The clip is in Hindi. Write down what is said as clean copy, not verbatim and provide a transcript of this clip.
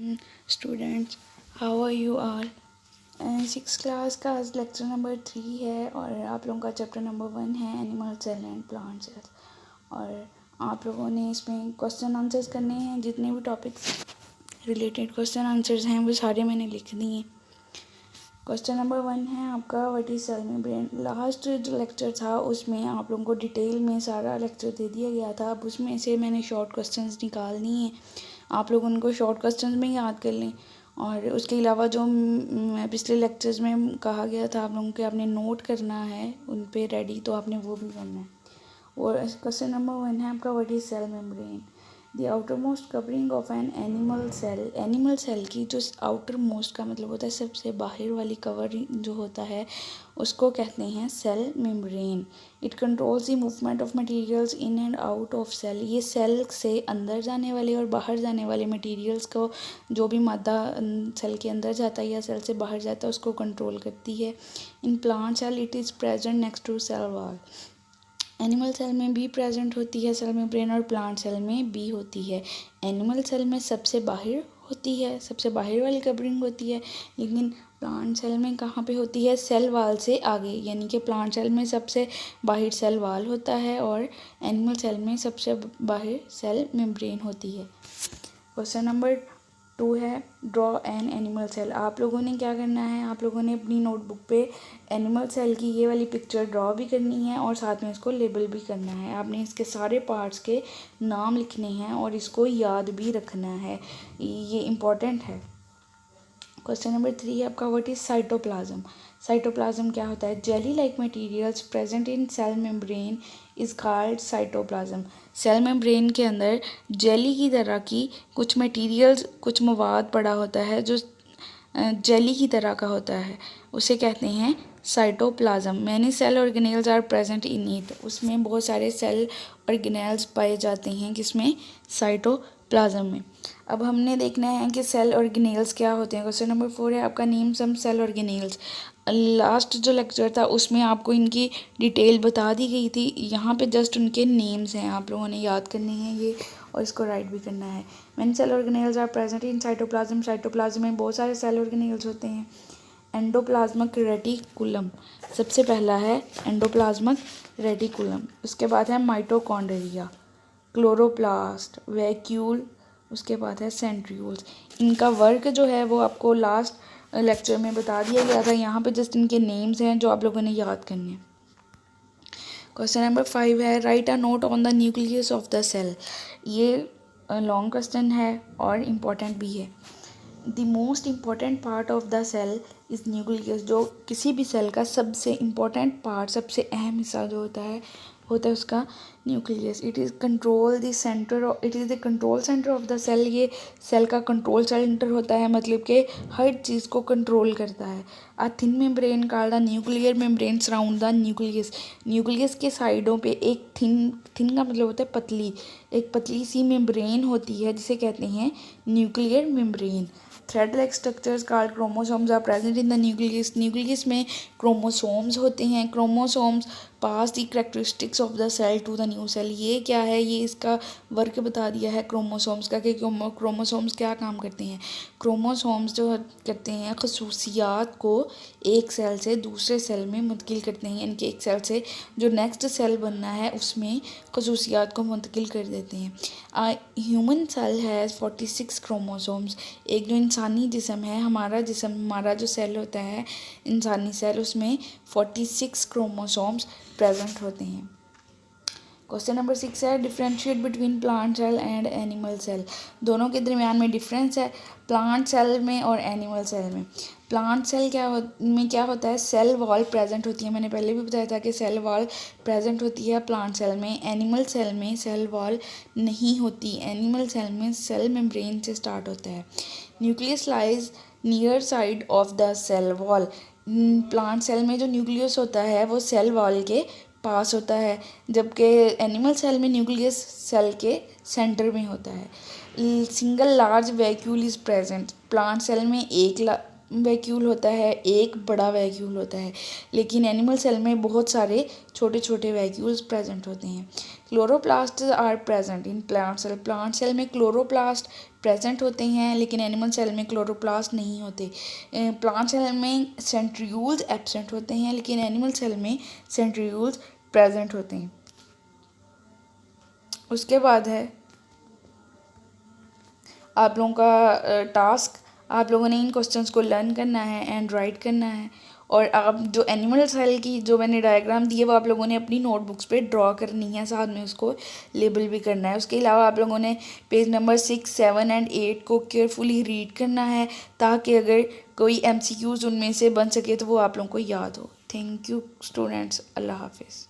Students, how are you all. Six class का आज लेक्चर नंबर 3 है और आप लोगों का चैप्टर नंबर 1 है animal cell and plant cell. और आप लोगों ने इसमें क्वेश्चन आंसर्स करने हैं। जितने भी टॉपिक्स रिलेटेड क्वेश्चन आंसर्स हैं वो सारे मैंने लिख दिए। क्वेश्चन नंबर 1 है आपका, what is cell membrane. Last जो लेक्चर था उसमें आप लोगों को डिटेल में सारा लेक्चर दे दिया गया था। अब उसमें से मैंने शॉर्ट क्वेश्चंस निकाल दिए हैं। आप लोग उनको शॉर्ट क्वेश्चंस में याद कर लें। और उसके अलावा जो पिछले लेक्चर्स में कहा गया था आप लोगों के आपने नोट करना है उन पे रेडी, तो आपने वो भी करना है। और क्वेश्चन नंबर 1 है आपका, what is cell membrane. The outermost covering of an animal cell. Animal cell की जो आउटर मोस्ट का मतलब होता है सबसे बाहर वाली कवरिंग जो होता है उसको कहते हैं cell membrane. It controls the movement of materials in and out of cell. ये सेल से अंदर जाने वाले और बाहर जाने वाले मटेरियल्स को, जो भी मादा सेल के अंदर जाता है या सेल से बाहर जाता है उसको कंट्रोल करती है। In plant cell it is present next to cell wall. Animal cell में भी प्रेजेंट होती है सेल मेम्ब्रेन और प्लांट सेल में भी होती है। एनिमल सेल में सबसे बाहर होती है, सबसे बाहर वाली कवरिंग होती है, लेकिन प्लांट सेल में कहाँ पे होती है, सेल वाल से आगे। यानी कि प्लांट सेल में सबसे बाहर सेल वाल होता है और एनिमल सेल में सबसे बाहर सेल मेम्ब्रेन होती है। क्वेश्चन नंबर 2 है, ड्रॉ एन एनिमल सेल। आप लोगों ने क्या करना है, आप लोगों ने अपनी नोटबुक पे एनिमल सेल की ये वाली पिक्चर ड्रॉ भी करनी है और साथ में इसको लेबल भी करना है। आपने इसके सारे पार्ट्स के नाम लिखने हैं और इसको याद भी रखना है, ये इम्पॉर्टेंट है। क्वेश्चन नंबर 3 है आपका, व्हाट इज साइटोप्लाज्म। साइटोप्लाज्म क्या होता है। Jelly like materials present in cell membrane is called cytoplasm. Cell membrane के अंदर जेली की तरह की कुछ मटेरियल्स, कुछ मवाद पड़ा होता है जो जेली की तरह का होता है, उसे कहते हैं cytoplasm. Many cell organelles are present in it. उसमें बहुत सारे सेल ऑर्गेनेल्स पाए जाते हैं किसमें, साइटोप्लाज्म में। अब हमने देखना है कि सेल ऑर्गेनेल्स क्या होते हैं। क्वेश्चन नंबर 4 है आपका, name some cell organelles. Last जो लेक्चर था उसमें आपको इनकी डिटेल बता दी गई थी। यहाँ पे जस्ट उनके नेम्स हैं, आप लोगों ने याद करने हैं ये और इसको राइट भी करना है। Many cell organelles are present in cytoplasm. Cytoplasm में बहुत सारे सेल ऑर्गेनेल्स होते हैं। एंडोप्लाज्मिक रेटिकुलम सबसे पहला है, एंडोप्लाज्मिक रेटिकुलम। उसके बाद है माइटोकॉन्ड्रिया, क्लोरोप्लास्ट, वैक्यूल, उसके बाद है सेंट्रियोल्स। इनका वर्क जो है वो आपको लास्ट लेक्चर में बता दिया गया था। यहाँ पे जस्ट इनके नेम्स हैं जो आप लोगों ने याद करने हैं। क्वेश्चन नंबर 5 है, write a note on the nucleus of the cell. ये लॉन्ग क्वेश्चन है और इम्पॉर्टेंट भी है। The most important part of the cell is nucleus. जो किसी भी सेल का सबसे इम्पॉर्टेंट पार्ट, सबसे अहम हिस्सा जो होता है उसका nucleus. It is control the center, it is the control center of the cell. ये सेल का कंट्रोल सेंटर होता है, मतलब कि हर चीज़ को कंट्रोल करता है। A thin membrane called the nuclear membrane surround the nucleus. Nucleus के साइडों पे एक थिन का मतलब होता है पतली, एक पतली सी मेम्ब्रेन होती है जिसे कहते हैं nuclear membrane. Thread like structures called chromosomes are present in the nucleus. Nucleus में क्रोमोसोम्स होते हैं। Chromosomes pass the characteristics of the cell to the new cell. ये क्या है, ये इसका वर्क बता दिया है क्रोमोसोम्स का कि क्रोमोसोम्स क्या काम करते हैं। क्रोमोसोम्स जो करते हैं खसूसियात को एक सेल से दूसरे सेल में मुंतकिल करते हैं, यानी कि एक सेल से जो नेक्स्ट सेल बनना है उसमें खसूसियात को मुंतकिल कर देते हैं। Human cell has 46 chromosomes. एक जो इंसानी जिस्म है, हमारा जिस्म, हमारा जो सेल होता है इंसानी सेल, उसमें 46 क्रोमोसोम्स प्रेजेंट होते हैं। क्वेश्चन नंबर 6 है, differentiate between plant cell and animal cell. दोनों के दरमियान में डिफरेंस है प्लांट सेल में और एनिमल सेल में। प्लांट सेल में क्या होता है, सेल वॉल प्रेजेंट होती है। मैंने पहले भी बताया था कि सेल वॉल प्रेजेंट होती है प्लांट सेल में। एनिमल सेल में सेल वॉल नहीं होती। एनिमल सेल में सेल मेम्ब्रेन से स्टार्ट होता है। Nucleus lies near side of the cell wall. Plant cell में जो न्यूक्लियस होता है वो सेल वॉल के पास होता है, जबकि एनिमल सेल में न्यूक्लियस सेल के सेंटर में होता है। Single large vacuole is present. Plant cell में एक वैक्यूल होता है, एक बड़ा वैक्यूल होता है, लेकिन एनिमल सेल में बहुत सारे छोटे छोटे वैक्यूल्स प्रेजेंट होते हैं। Chloroplast are present in plant cell. Plant cell में क्लोरोप्लास्ट प्रेजेंट होते हैं, लेकिन एनिमल सेल में क्लोरोप्लास्ट नहीं होते। प्लांट सेल में सेंट्रियोल्स एब्सेंट होते हैं, लेकिन एनिमल सेल में सेंट्रियोल्स प्रेजेंट होते हैं। उसके बाद है आप लोगों का टास्क, आप लोगों ने इन क्वेश्चंस को लर्न करना है एंड राइट करना है। और आप जो एनिमल सेल की जो मैंने डायग्राम दी है वो आप लोगों ने अपनी नोटबुक्स पे ड्रॉ करनी है, साथ में उसको लेबल भी करना है। उसके अलावा आप लोगों ने पेज नंबर 6, 7 एंड 8 को केयरफुली रीड करना है, ताकि अगर कोई MCQs उनमें से बन सके तो वो आप लोगों को याद हो। थैंक यू स्टूडेंट्स, अल्लाह हाफिज़।